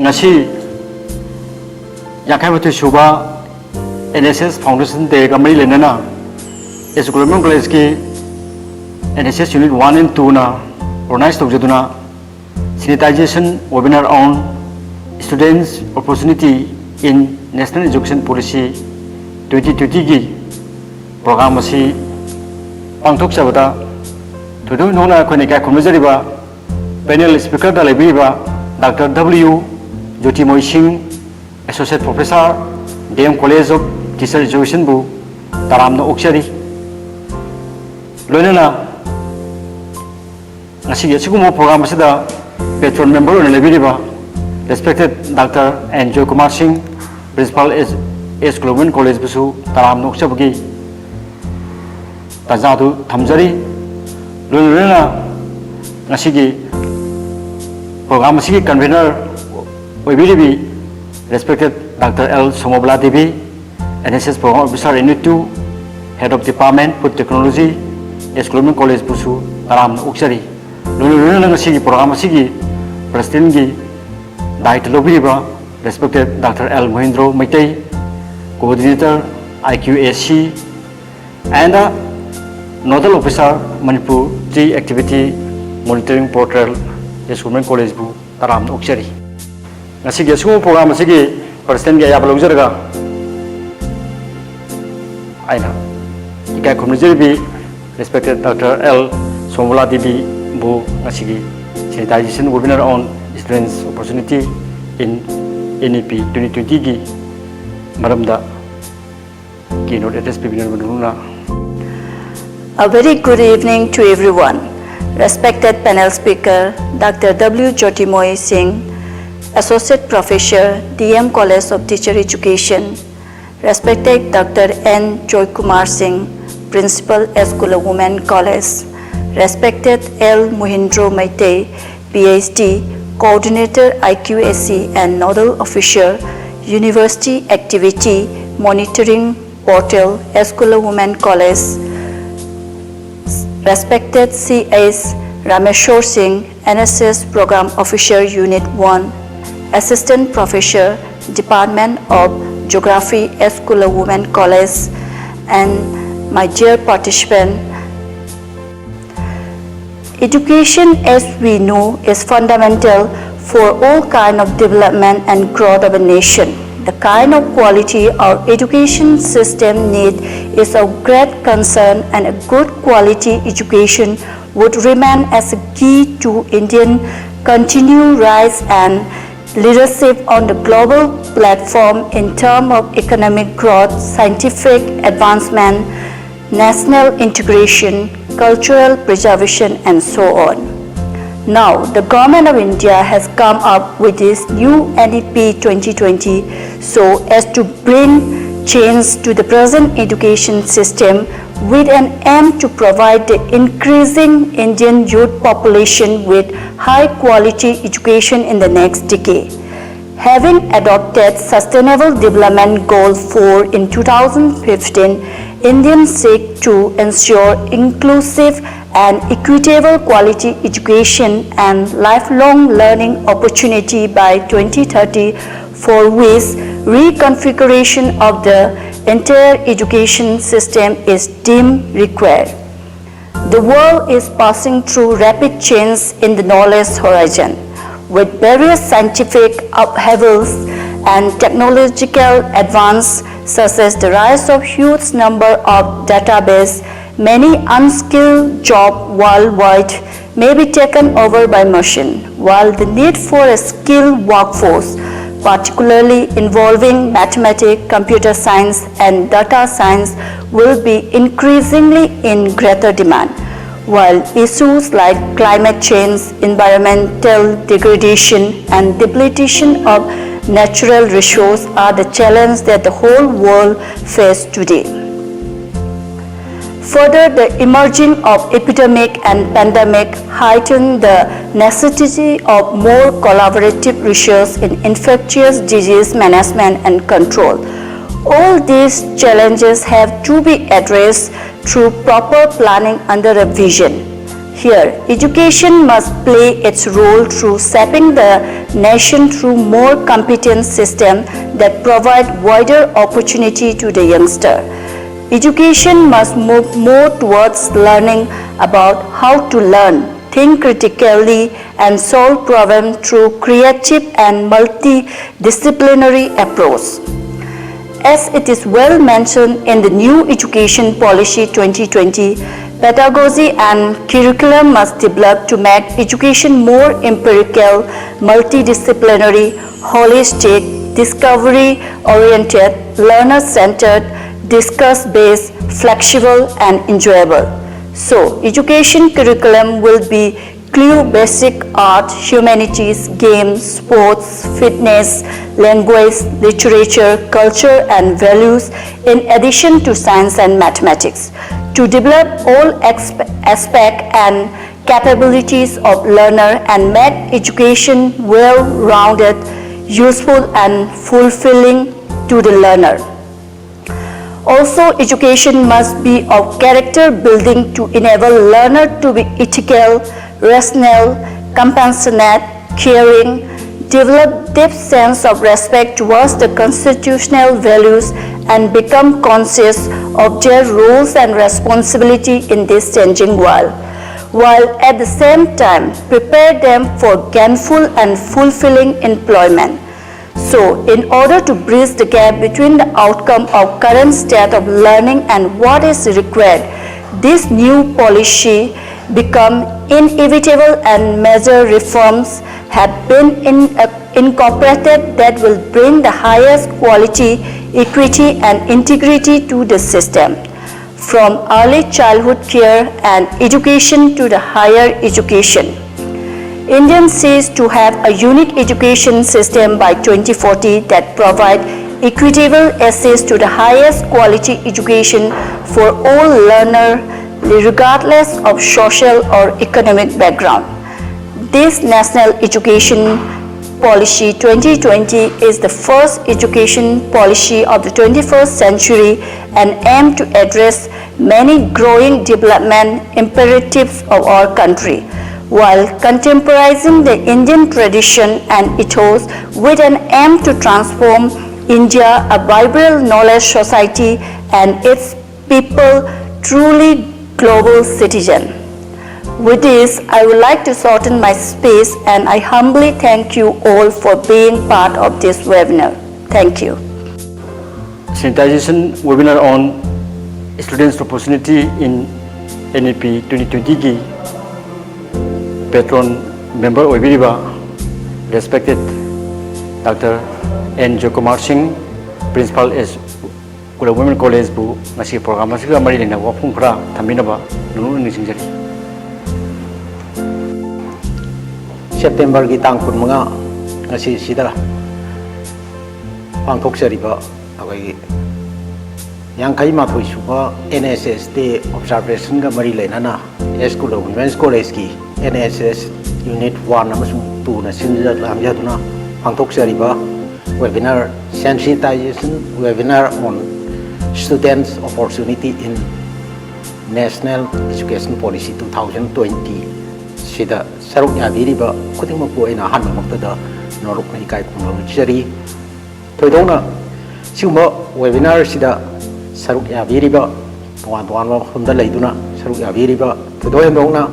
ngasi yakai batu suba NSS Foundation Day kamari lenana s.kula college ki NSS Unit 1 and 2 na organized tawjaduna Sensitization webinar on students opportunity in National Education Policy 2020 gi program asi pangthok sabada thudu nona khone ka khumjariba panel speaker da lebiba Dr. W. Jyotimoy Singh, Associate Professor, DM College of Teacher Education bu taramna okshari loinana ngasi yachigumo program asida patron member on lebiba respected Dr. N. Joy Kumar Singh, Principal s.kula College busu taramna okshabagi tajadu thamjari loinana ngasi program asigi convener oibiribi respected Dr. L. Somobla Devi, NSS Program Officer Unit 2, Head of Department for Technology, s.kula College busu taram uksari lululuna ngasigi program asigi president gi dait lobiriba respected Dr. L. Mohindro Maitei, Coordinator IQAC, and Nodal Officer Manipur Tree Activity Monitoring Portal s.kula College bu taram uksari ngasigi sumo program asigi president gi ayabal ujarga aina ikai khumjeribi respected Dr. L. Somobla Devi bu ngasigi Sensitization webinar on students opportunity in NEP 2020 gi maramda keynote address pibinar banuna. A very good evening to everyone. Respected panel speaker Dr. W. Jyotimoy Singh, Associate Professor, DM College of Teacher Education, respected Dr. N. Joy Kumar Singh, Principal s.kula College, respected L. Mohindro Maitei, PhD, Coordinator IQAC and Nodal Officer, University Activity Monitoring Portal, s.kula College, respected C.S. Rameshwar Singh, NSS Program Officer Unit 1, Assistant Professor, Department of Geography, s.kula College, and my dear participant. Education, as we know, is fundamental for all kind of development and growth of a nation. The kind of quality our education system needs is of great concern, and a good quality education would remain as a key to Indian continued rise and leadership on the global platform in terms of economic growth, scientific advancement, national integration, cultural preservation, and so on. Now, the Government of India has come up with this new NEP 2020 so as to bring change to the present education system with an aim to provide the increasing Indian youth population with high quality education in the next decade. Having adopted Sustainable Development Goal 4 in 2015, Indians seek to ensure inclusive and equitable quality education and lifelong learning opportunity by 2030, for which reconfiguration of the entire education system is deemed required. The world is passing through rapid change in the knowledge horizon, with various scientific upheavals and technological advances such as the rise of huge number of databases. Many unskilled jobs worldwide may be taken over by machine, while the need for a skilled workforce, particularly involving mathematics, computer science, and data science, will be increasingly in greater demand. While issues like climate change, environmental degradation, and depletion of natural resources are the challenges that the whole world faces today. Further, the emerging of epidemic and pandemic heighten the necessity of more collaborative research in infectious disease management and control. All these challenges have to be addressed through proper planning under a vision. Here, education must play its role through shaping the nation through more competent systems that provide wider opportunity to the youngster. Education must move more towards learning about how to learn, think critically, and solve problems through creative and multidisciplinary approach. As it is well mentioned in the new Education Policy 2020, pedagogy and curriculum must develop to make education more empirical, multidisciplinary, holistic, discovery-oriented, learner-centered, discourse-based, flexible, and enjoyable. So, education curriculum will be clue basic art, humanities, games, sports, fitness, language, literature, culture, and values in addition to science and mathematics to develop all aspects and capabilities of learner and make education well-rounded, useful, and fulfilling to the learner. Also, education must be of character building to enable learner to be ethical, rational, compassionate, caring, develop deep sense of respect towards the constitutional values, and become conscious of their roles and responsibility in this changing world, while at the same time prepare them for gainful and fulfilling employment. So, in order to bridge the gap between the outcome of current state of learning and what is required, this new policy become inevitable and major reforms have been incorporated that will bring the highest quality, equity, and integrity to the system, from early childhood care and education to the higher education. India seeks to have a unique education system by 2040 that provide equitable access to the highest quality education for all learners regardless of social or economic background. This National Education Policy 2020 is the first education policy of the 21st century and aims to address many growing development imperatives of our country, while contemporizing the Indian tradition and ethos with an aim to transform India, a vibrant knowledge society, and its people truly global citizen. With this, I would like to shorten my speech, and I humbly thank you all for being part of this webinar. Thank you. Sensitization webinar on students' opportunity in NEP 2020 patron member oibiriba respected Dr. N. Jokumar Singh, Principal s.kula Women College bu ngasi program asiga mari lena wapung khra thaminaba nunu nisingjari. September ki tang kun mga ngasi sida pangthok seriba abai yangkai ma thoi suba NSS Day observation ga mari lena na s.kula Women's College ki NSS Unit 1 amasung 2 na sinja lamja tuna pangthok seriba webinar Sensitization webinar on students opportunity in National Education Policy 2020 sida saruk yabiriba kutingma ko ina hanma maktada noruk na ikai kumlo jari thoidona siuma webinar sida saruk yabiriba tuan wa humda leiduna saruk yabiriba thoidona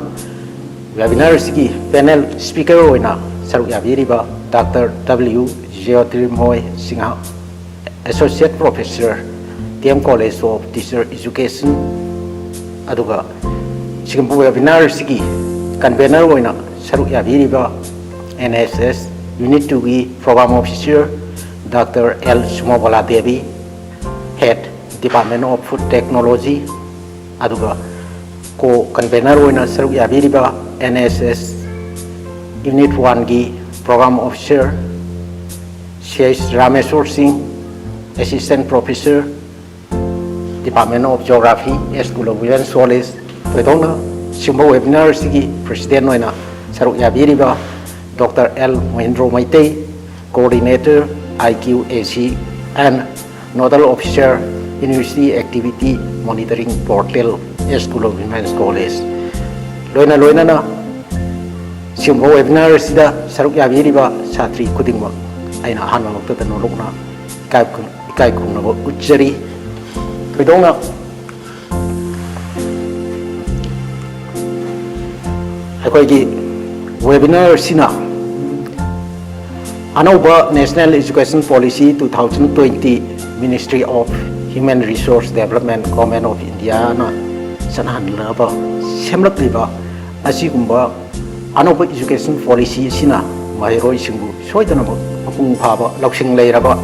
webinar sigi panel speaker oina saruk yabiriba Dr. W. Geotirmoy Singha, Associate Professor, TM College of Teacher Education. Aduga sigumbu webinar sigi convener oina saruk yabiriba NSS Unit 2 Program Officer Dr. L. Sumobola Devi, Head Department of Food Technology. Aduga co-convener oina saruk yabiriba NSS Unit 1 gi Program Officer C.S. Rameswar Singh, Assistant Professor, Department of Geography, s.kula Women's College. Pedona, Simba webinar sigi President Noina, Saruk Yabiriba, Dr. L. Mohindro Maite, Coordinator, IQAC, and Nodal Officer, University Activity Monitoring Portal, s.kula Women's College. Loina na, Simba webinar sida Saruk Yabiriba, satri kudingmak aina ahanma makta nolokna ikai khungnaba utjari khaidongna akoigi webinar sina anauba National Education Policy 2020 Ministry of Human Resource Development Government of India na sanhanlaba semlakliba asigumba anauba education policy sina mahiroi singbu soidana mapung phaba laksing leiraba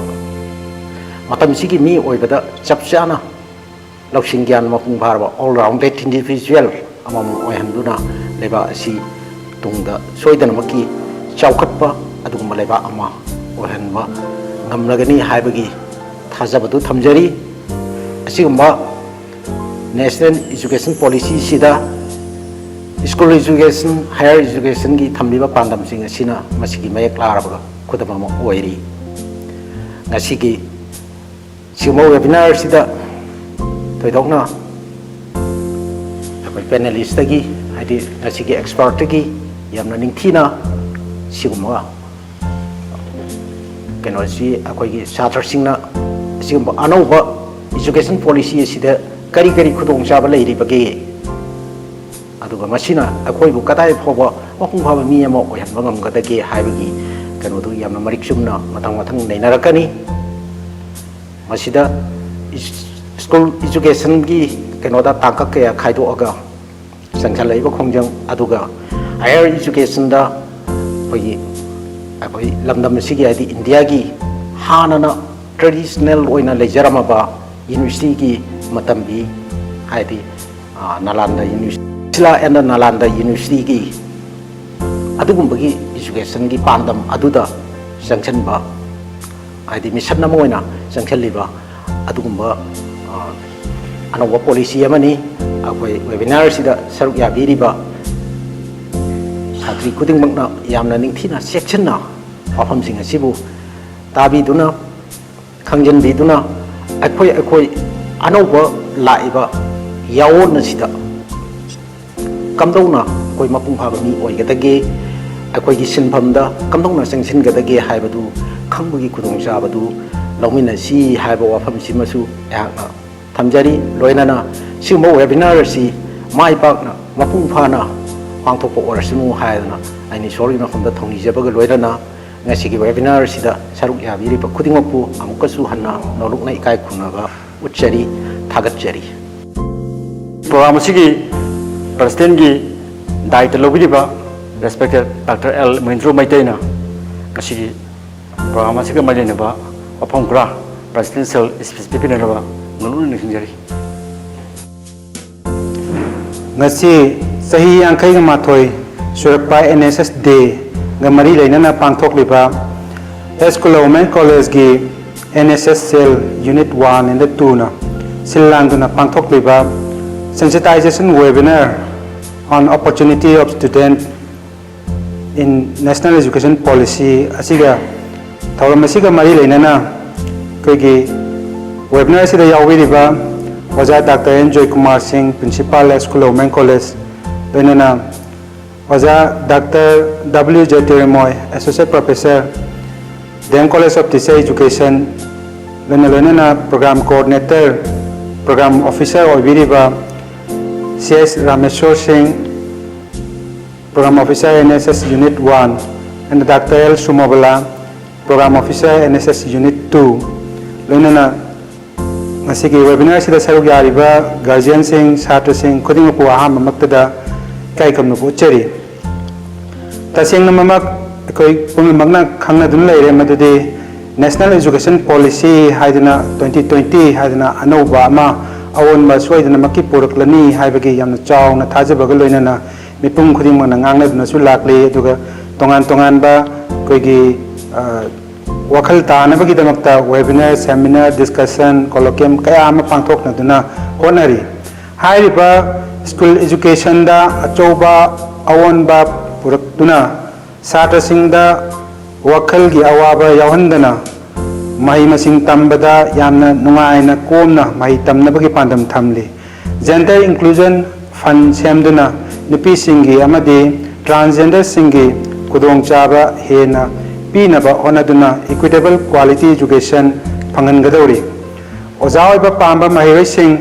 matam sigi mi oibada chapchana laksing gyan mapung phaba all rounded individual amam oihanduna leba asi tungda soidana maki chaukhatpa adugumba leba ama oihanba ngamlagani haibagi thajabadu thamjari asigumba National Education Policy sida school education higher education gi thamliba pandam sing asina masigi mayak larabaga khudama ma oiri ngasigi simo webinar sida toidokna akoi panelist gi hadi ngasigi expert gi yamna ningthina siguma kenosi akoi gi chatra singna siguma anauba education policy sida kari khudong chaba leiri bage aduga masina akoi bu kadai phoba mapung phaba mi ama oyanba ngamgadage haibagi kanodu yamna marik sumna matang neinarakani masida school education gi kanoda tangka kaya khaido aga sangchal leiba khongjang aduga higher education da akoi lamdam sigi adi India gi hanana traditional oina lejarama ba university gi matambi haidi Nalanda University Sila and Nalanda University gi adugumba gi education gi pandam aduda sanction ba haidi mission na moina sanction liba adugumba anawa policy amani akoi webinar sida saruk ya biriba satri kuding makna yamna ningthina section na afam sing asibu tabi duna khangjan bi duna akoi anauba laiba yawon sida kamdona koi mapung phaba mi oigadage akoi gi sinphamda kamdona sangsin gadage haibadu khangbugi khudong chabadu lawmina si haiba wafam simasu yakna thamjari loinana simo webinar si mai pakna mapung phana pangthokpo orasimu haidana aini sorina khomda thongni jabaga loinana ngasigi webinar sida saruk yabiri pa khudingmapu amukasu hanna nolokna ikai khunaga uchari thagatchari program sigi president gi daita lobiriba respected Dr. L Mahindra Maitaina ngasigi program sigi malinaba apong gra presidential specific naba nolu ningjari ngasi sahi angkai ga mathoi surpai NSS Day ga mari lainana pangthok liba s.kula Women College gi NSS Cell Unit 1 and 2 na silanduna pangthok liba Sensitization webinar on opportunity of student in National Education Policy asiga thauramasiga mari lainana koigi webinar sida yawiriba waja Dr. Enjoy Kumar Singh Principal s.kula Women College lainana waja Dr. W. J. Tiramoy Associate Professor Dam College of Teacher Education lainana Program Coordinator Program Officer oibiriba CS Rameshwar Singh Program Officer NSS Unit 1 and Dr. L. Sumobala Program Officer NSS Unit 2 loinana ngasigi webinar sida saruk yariba guardian sing chatra sing khuding pu aham maktada kai kamnu pu cheri taseng namamak koi pung magna khangna dun leire madudi National Education Policy haidana 2020 haidana anauba ma awon ma soidana makki puraklani haibagi yamna chawna thajabaga loinana mipung khuding mana ngangna duna su lakli aduga tongan ba koigi wakhal tanabagi damakta webinar seminar discussion colloquium kaya ama pangthokna duna honari hairiba school education da achoba awon ba puraktuna satra singda wakhal gi awaba yawhandana mahi masing tambada yamna nungaina komna mahi tamnabagi pandam thamli gender inclusion fund semduna nupi singi amadi transgender singi kudong chaba hena pinaba honaduna equitable quality education phangangadori oja oiba pamba mahiroising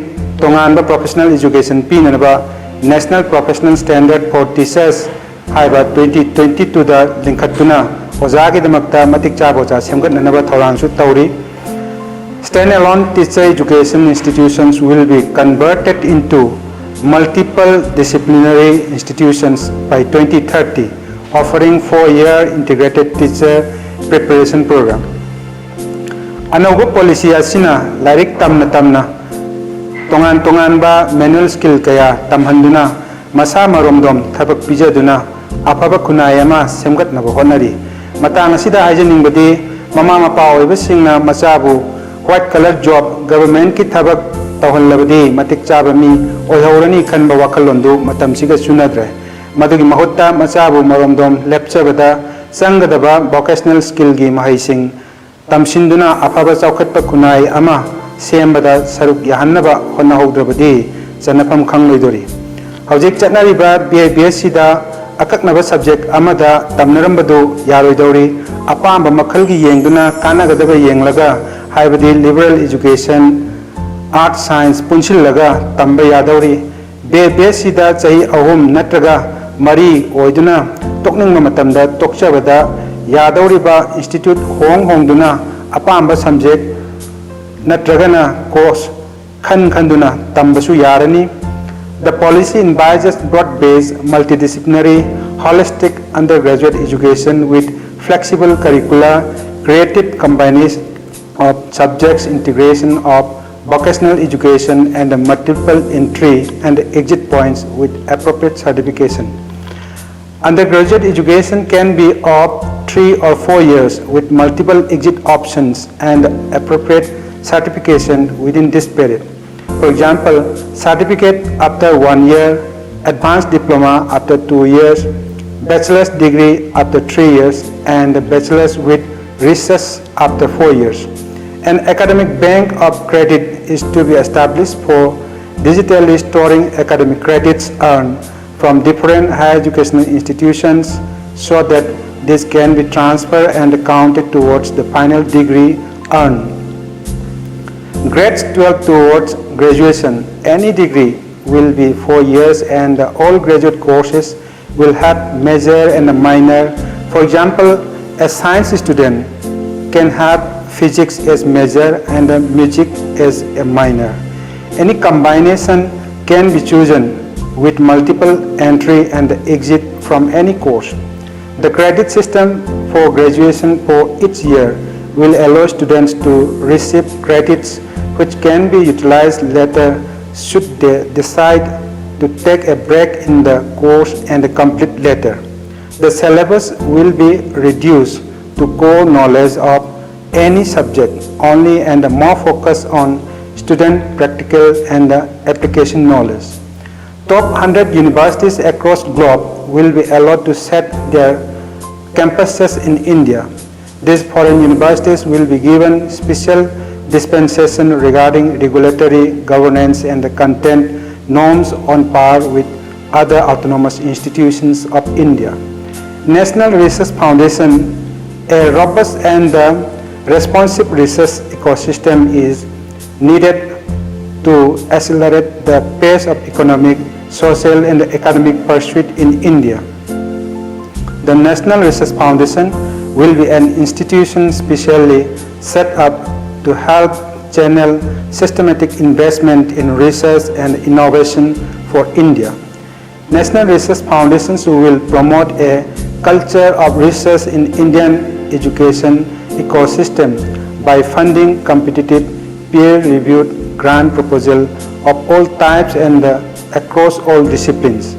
tonganba professional education pinaba national professional standard for teachers haiba 2022 da linkhatuna oja gi damakta matik cha boja semgatnanaba thorang su tauri standalone teacher education institutions will be converted into multiple disciplinary institutions by 2030, offering 4-year integrated teacher preparation program. Another policy asina larik tamna tongan ba manual skill kaya tamhanduna masa maromdom thabak pijaduna afaba kunayama semgat na honari matang asida hajaningbadi mama mapa oibasingna machabu white color job government ki thabak tawhallabadi matik chaba mi oihorani khanba wakhalondu matamsiga sunadre madugi mahutta machabu maromdom lepchabada sangadaba vocational skill gi mahaising tamsinduna afaba chawkhatpa kunai ama sembada saruk yahannaba honna haudrabadi janapam khangloidori hojik chatnariba BSc da akaknaba subject amada tamnarambadu yaroidori apamba makhalgi yengduna kanagadaba yenglaga haibadi liberal education art science punchillaga tamba yadori BSc da chahi ahum natraga mari oiduna tokningma matamda tokchabada yadoriba institute hongduna apamba subject natragana course khanduna tambasu yarani. The policy envisages broad-based, multidisciplinary, holistic undergraduate education with flexible curricula, creative combination of subjects, integration of vocational education, and multiple entry and exit points with appropriate certification. Undergraduate education can be of 3 or 4 years with multiple exit options and appropriate certification within this period. For example, certificate after 1 year, advanced diploma after 2 years, bachelor's degree after 3 years, and bachelor's with research after 4 years. An academic bank of credit is to be established for digitally storing academic credits earned from different higher educational institutions so that this can be transferred and counted towards the final degree earned. Grades 12 towards graduation, any degree will be 4 years and all graduate courses will have major and a minor. For example, a science student can have physics as major and music as a minor. Any combination can be chosen with multiple entry and exit from any course. The credit system for graduation for each year will allow students to receive credits which can be utilized later should they decide to take a break in the course and complete later. The syllabus will be reduced to core knowledge of any subject only and more focus on student practical and application knowledge. Top 100 universities across globe will be allowed to set their campuses in India. These foreign universities will be given special dispensation regarding regulatory governance and the content norms on par with other autonomous institutions of India. National Research Foundation, a robust and responsive research ecosystem is needed to accelerate the pace of economic, social and academic pursuit in India. The National Research Foundation will be an institution specially set up to help channel systematic investment in research and innovation for India. National Research Foundations will promote a culture of research in Indian education ecosystem by funding competitive peer-reviewed grant proposal of all types and across all disciplines,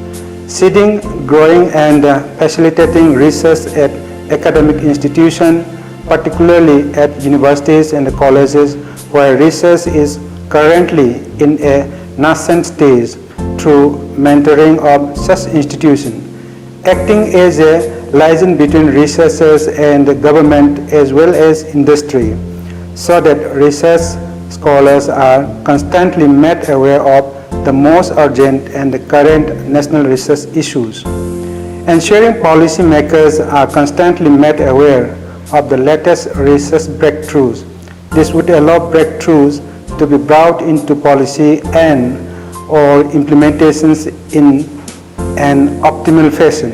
seeding, growing and facilitating research at academic institutions, particularly at universities and colleges where research is currently in a nascent stage through mentoring of such institutions, acting as a liaison between researchers and the government as well as industry, so that research scholars are constantly made aware of the most urgent and current national research issues. Ensuring policymakers are constantly made aware of the latest research breakthroughs. This would allow breakthroughs to be brought into policy and or implementations in an optimal fashion.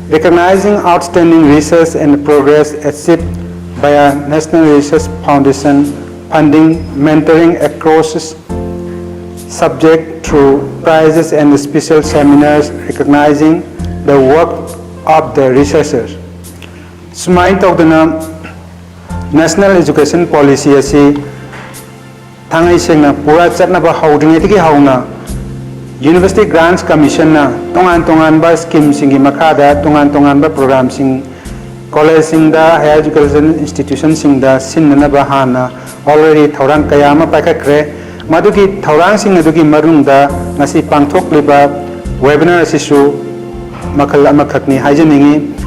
Recognizing outstanding research and progress achieved by a National Research Foundation, funding, mentoring across subject through prizes and special seminars recognizing the work of the researchers. Sumain tawdana National Education Policy asi thangai sengna pura chatnaba haudringai tiki hauna University Grants Commission na tongan ba scheme singi makada tongan ba program sing college sing da higher education institution sing da sinna ba hana already thorang kaya ma paikakre madugi thorang sing adugi marung da ngasi pangthok liba webinar asisu makal amakhakni haijaningi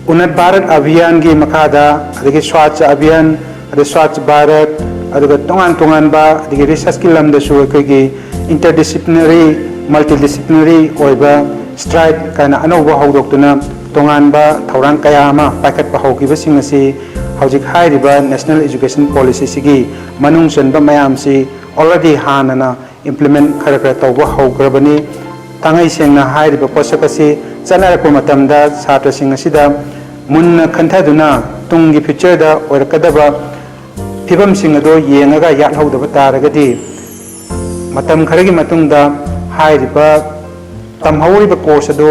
Unat Bharat Abhiyan ki makada adigi Swachh Abhiyan adi Swachh Bharat aduga tongan ba adigi research ki lamda su ki interdisciplinary multidisciplinary oiba stride kana anova haudoktuna tongan ba thorang kaya ama pakat pa hauki basing asi haujik hairiba National Education Policy sigi manung senba mayam si already hanana implement khara tawba haugrabani tangai sengna hairiba posakasi chanarako matamda chhatra sing asida munna khanthaduna tungi future da oirakadaba phibam sing ado yengaga yathauda taragadi matam kharagi matungda hairiba tamhauriba course ado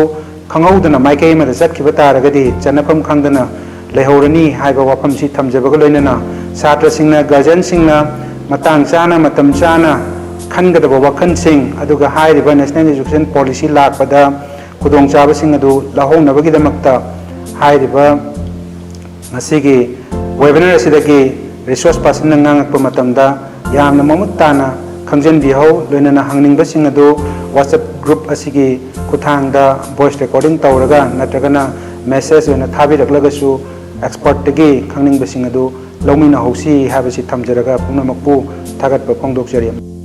khanghaudana maikai ma zatkiba taragadi chanapam khangdana lehaurani haiba wafam si thamjabaga loinana chhatra singna guardian singna matang chana matam chana khangadaba wakhan sing aduga hairiba National Education Policy lakpada khudong chaba sing adu lahongnabagi damakta hairiba ngasigi webinar asidagi resource person ngangakpa matamda yamna mamutana khangjan bihau loinana hangning basing adu WhatsApp group asigi kuthangda voice recording tawraga natragana message oina thabiraklagasu expert tagi khangning basing adu lomina hausi habasi thamjaraga pungnamakpu thagatpa phongdokjari